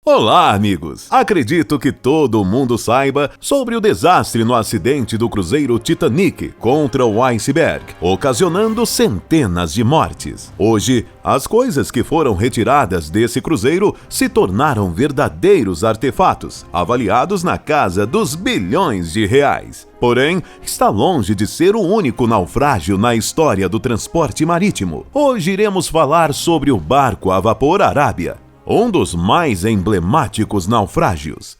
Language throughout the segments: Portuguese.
Olá, amigos! Acredito que todo mundo saiba sobre o desastre no acidente do cruzeiro Titanic contra o iceberg, ocasionando centenas de mortes. Hoje, as coisas que foram retiradas desse cruzeiro se tornaram verdadeiros artefatos, avaliados na casa dos bilhões de reais. Porém, está longe de ser o único naufrágio na história do transporte marítimo. Hoje iremos falar sobre o barco a vapor Arábia, um dos mais emblemáticos naufrágios.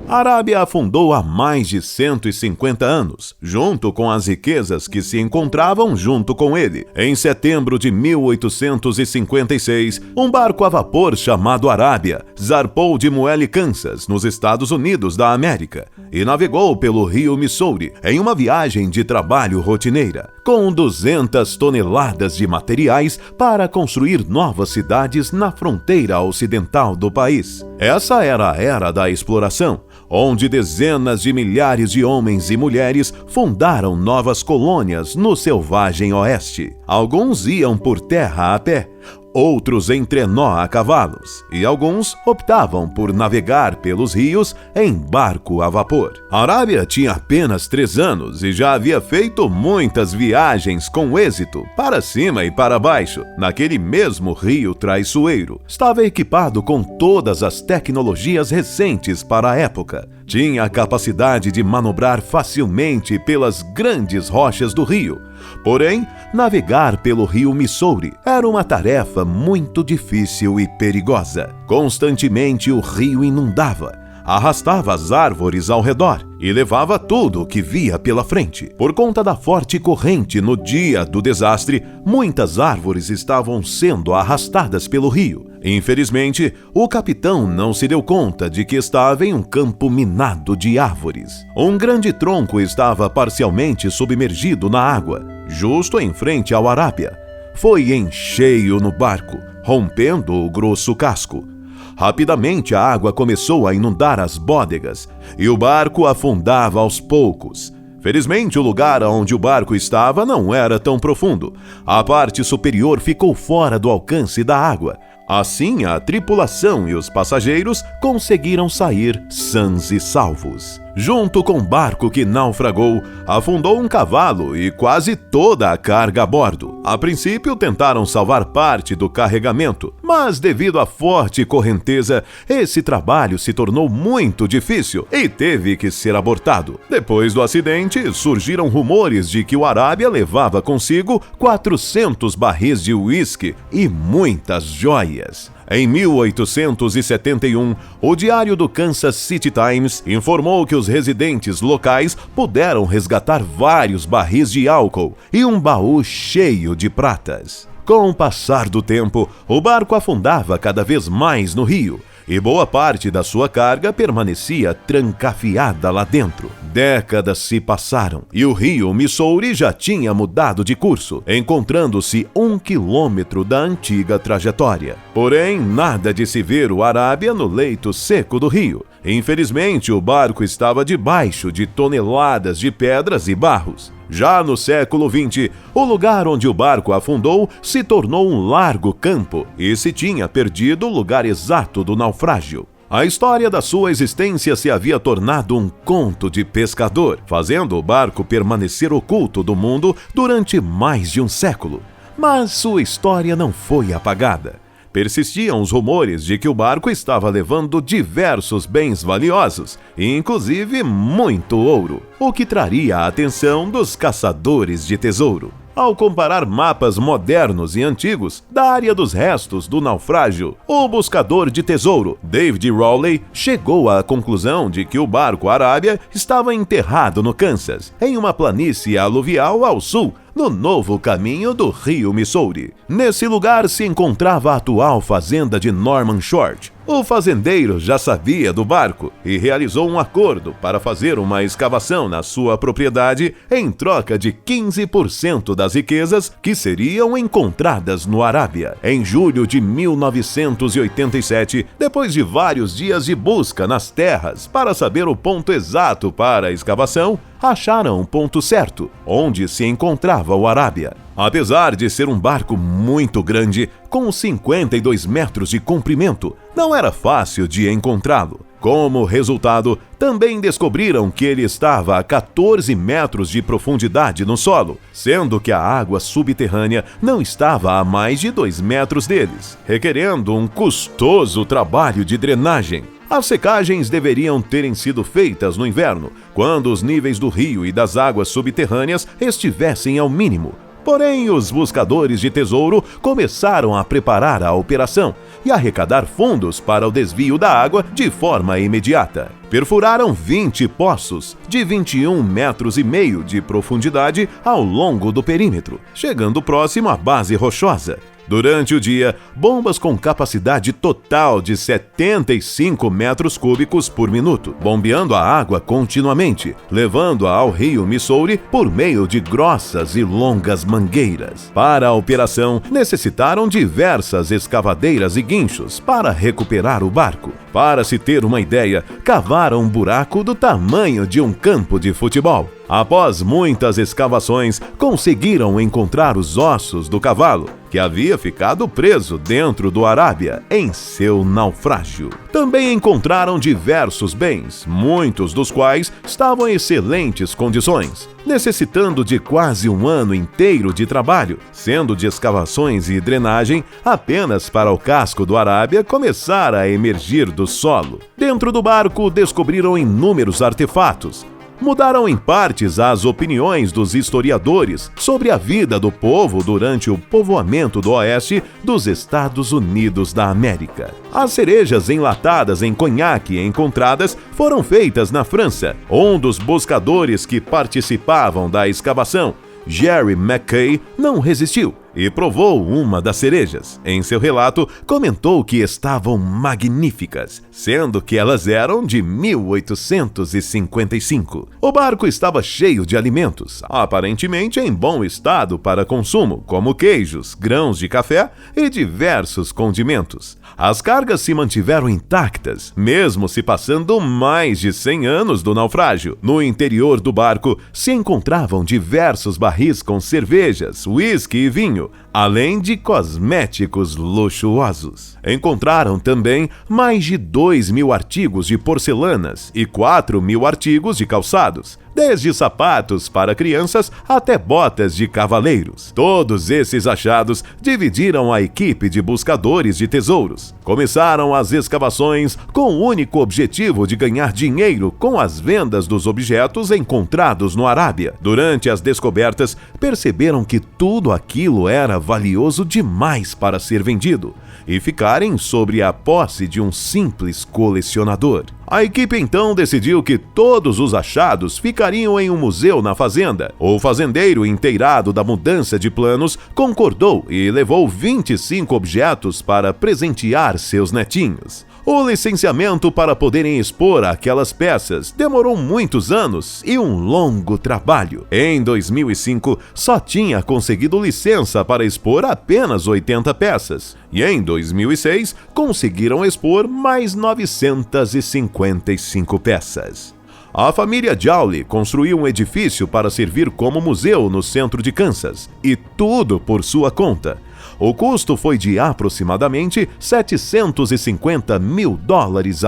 A Arábia afundou há mais de 150 anos, junto com as riquezas que se encontravam junto com ele. Em setembro de 1856, um barco a vapor chamado Arábia zarpou de Moelle, Kansas, nos Estados Unidos da América, e navegou pelo rio Missouri em uma viagem de trabalho rotineira, com 200 toneladas de materiais para construir novas cidades na fronteira ocidental do país. Essa era a era da exploração, onde dezenas de milhares de homens e mulheres fundaram novas colônias no selvagem oeste. Alguns iam por terra a pé, outros em trenó a cavalos, e alguns optavam por navegar pelos rios em barco a vapor. A Arábia tinha apenas 3 anos e já havia feito muitas viagens com êxito, para cima e para baixo, naquele mesmo rio traiçoeiro. Estava equipado com todas as tecnologias recentes para a época. Tinha a capacidade de manobrar facilmente pelas grandes rochas do rio. Porém, navegar pelo rio Missouri era uma tarefa muito difícil e perigosa. Constantemente o rio inundava, arrastava as árvores ao redor e levava tudo o que via pela frente. Por conta da forte corrente no dia do desastre, muitas árvores estavam sendo arrastadas pelo rio. Infelizmente, o capitão não se deu conta de que estava em um campo minado de árvores. Um grande tronco estava parcialmente submergido na água, justo em frente ao Arábia. Foi em cheio no barco, rompendo o grosso casco. Rapidamente a água começou a inundar as bódegas e o barco afundava aos poucos. Felizmente, o lugar onde o barco estava não era tão profundo. A parte superior ficou fora do alcance da água. Assim, a tripulação e os passageiros conseguiram sair sãos e salvos. Junto com o barco que naufragou, afundou um cavalo e quase toda a carga a bordo. A princípio, tentaram salvar parte do carregamento, mas devido à forte correnteza, esse trabalho se tornou muito difícil e teve que ser abortado. Depois do acidente, surgiram rumores de que o Arábia levava consigo 400 barris de uísque e muitas joias. Em 1871, o diário do Kansas City Times informou que os residentes locais puderam resgatar vários barris de álcool e um baú cheio de pratas. Com o passar do tempo, o barco afundava cada vez mais no rio, e boa parte da sua carga permanecia trancafiada lá dentro. Décadas se passaram e o rio Missouri já tinha mudado de curso, encontrando-se 1 quilômetro da antiga trajetória. Porém, nada de se ver o Arábia no leito seco do rio. Infelizmente, o barco estava debaixo de toneladas de pedras e barros. Já no século XX, o lugar onde o barco afundou se tornou um largo campo e se tinha perdido o lugar exato do naufrágio. A história da sua existência se havia tornado um conto de pescador, fazendo o barco permanecer oculto do mundo durante mais de um século. Mas sua história não foi apagada. Persistiam os rumores de que o barco estava levando diversos bens valiosos, inclusive muito ouro, o que traria a atenção dos caçadores de tesouro. Ao comparar mapas modernos e antigos da área dos restos do naufrágio, o buscador de tesouro David Rowley chegou à conclusão de que o barco Arábia estava enterrado no Kansas, em uma planície aluvial ao sul, no novo caminho do rio Missouri. Nesse lugar se encontrava a atual fazenda de Norman Short. O fazendeiro já sabia do barco e realizou um acordo para fazer uma escavação na sua propriedade em troca de 15% das riquezas que seriam encontradas no Arábia. Em julho de 1987, depois de vários dias de busca nas terras para saber o ponto exato para a escavação, acharam um ponto certo, onde se encontrava o Arábia. Apesar de ser um barco muito grande, com 52 metros de comprimento, não era fácil de encontrá-lo. Como resultado, também descobriram que ele estava a 14 metros de profundidade no solo, sendo que a água subterrânea não estava a mais de 2 metros deles, requerendo um custoso trabalho de drenagem. As secagens deveriam terem sido feitas no inverno, quando os níveis do rio e das águas subterrâneas estivessem ao mínimo. Porém, os buscadores de tesouro começaram a preparar a operação e arrecadar fundos para o desvio da água de forma imediata. Perfuraram 20 poços de 21 metros e meio de profundidade ao longo do perímetro, chegando próximo à base rochosa. Durante o dia, bombas com capacidade total de 75 metros cúbicos por minuto, bombeando a água continuamente, levando-a ao rio Missouri por meio de grossas e longas mangueiras. Para a operação, necessitaram diversas escavadeiras e guinchos para recuperar o barco. Para se ter uma ideia, cavaram um buraco do tamanho de um campo de futebol. Após muitas escavações, conseguiram encontrar os ossos do cavalo, que havia ficado preso dentro do Arábia em seu naufrágio. Também encontraram diversos bens, muitos dos quais estavam em excelentes condições, necessitando de quase um ano inteiro de trabalho, sendo de escavações e drenagem apenas para o casco do Arábia começar a emergir do solo. Dentro do barco, descobriram inúmeros artefatos. Mudaram em partes as opiniões dos historiadores sobre a vida do povo durante o povoamento do oeste dos Estados Unidos da América. As cerejas enlatadas em conhaque encontradas foram feitas na França. Um dos buscadores que participavam da escavação, Jerry McKay, não resistiu e provou uma das cerejas. Em seu relato, comentou que estavam magníficas, sendo que elas eram de 1855. O barco estava cheio de alimentos, aparentemente em bom estado para consumo, como queijos, grãos de café e diversos condimentos. As cargas se mantiveram intactas, mesmo se passando mais de 100 anos do naufrágio. No interior do barco se encontravam diversos barris com cervejas, uísque e vinho, além de cosméticos luxuosos. Encontraram também mais de 2.000 artigos de porcelanas e 4.000 artigos de calçados, desde sapatos para crianças até botas de cavaleiros. Todos esses achados dividiram a equipe de buscadores de tesouros. Começaram as escavações com o único objetivo de ganhar dinheiro com as vendas dos objetos encontrados no Arábia. Durante as descobertas, perceberam que tudo aquilo era valioso demais para ser vendido e ficarem sob a posse de um simples colecionador. A equipe então decidiu que todos os achados ficariam em um museu na fazenda. O fazendeiro, inteirado da mudança de planos, concordou e levou 25 objetos para presentear seus netinhos. O licenciamento para poderem expor aquelas peças demorou muitos anos e um longo trabalho. Em 2005, só tinha conseguido licença para expor apenas 80 peças. E em 2006, conseguiram expor mais 955 peças. A família Jowley construiu um edifício para servir como museu no centro de Kansas, e tudo por sua conta. O custo foi de aproximadamente $750 mil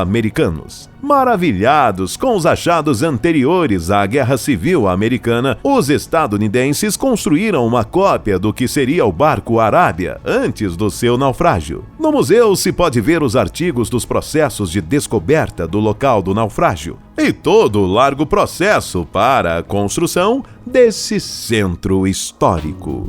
americanos. Maravilhados com os achados anteriores à Guerra Civil Americana, os estadunidenses construíram uma cópia do que seria o barco Arábia antes do seu naufrágio. No museu se pode ver os artigos dos processos de descoberta do local do naufrágio e todo o largo processo para a construção desse centro histórico.